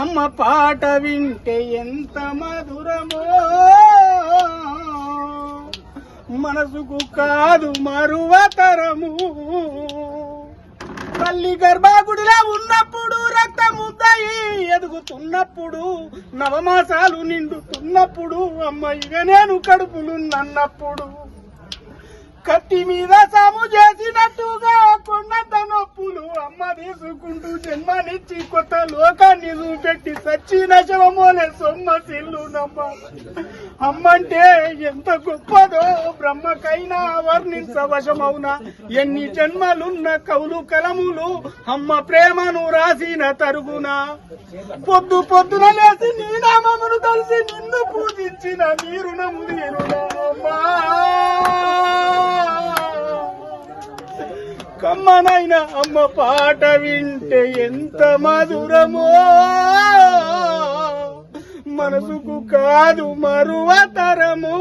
అమ్మ పాట వింటే ఎంత మధురమో మనసుకు కాదు మరువతరము. తల్లి గర్భాగుడిలో ఉన్నప్పుడు రక్తముద్దయి ఎదుగుతున్నప్పుడు నవమాసాలు నిండుతున్నప్పుడు అమ్మ ఇక నేను కడుపులున్నప్పుడు కత్తి మీద సాము చేసినట్టుగా కొండంత నొప్పులు అమ్మ తీసుకుంటూ జన్మనిచ్చి కొత్త లోకాన్ని చూపెట్టి సచ్చిన శవమోలే సొమ్మసిల్లునమ్మ. అమ్మంటే ఎంత గొప్పదో బ్రహ్మకైనా వర్ణించవశమవునా. ఎన్ని జన్మలున్న కవులు కలములు అమ్మ ప్రేమను రాసిన తరుగున. పొద్దు పొద్దున లేసి నీ నామమును కలిసి నిన్ను పూజించిన నీ రుణము తీరునమ్మా. కమ్మనైనా అమ్మ పాట వింటే ఎంత మధురమో మనసుకు కాదు మరువతరము.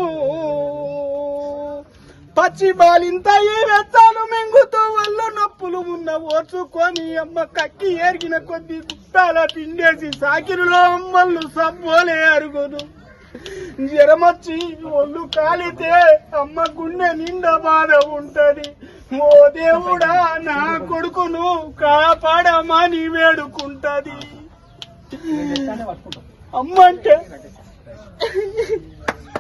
పచ్చి బాలింత ఈ వెచ్చాలు మెంగుతూ ఒళ్ళు నొప్పులు ఉన్న ఓర్చుకొని అమ్మ కక్కి ఎరిగిన కొద్ది గుట్టాల పిండేసి సాకిరిలో అమ్మళ్ళు సబ్బోలే అరుగుదు. జ్వరమొచ్చి ఒళ్ళు కాలితే అమ్మ గుండె నిండా బాధ ఉంటది. ఓ దేవుడా నా కొడుకును కాపాడమని వేడుకుంటది. అమ్మంటే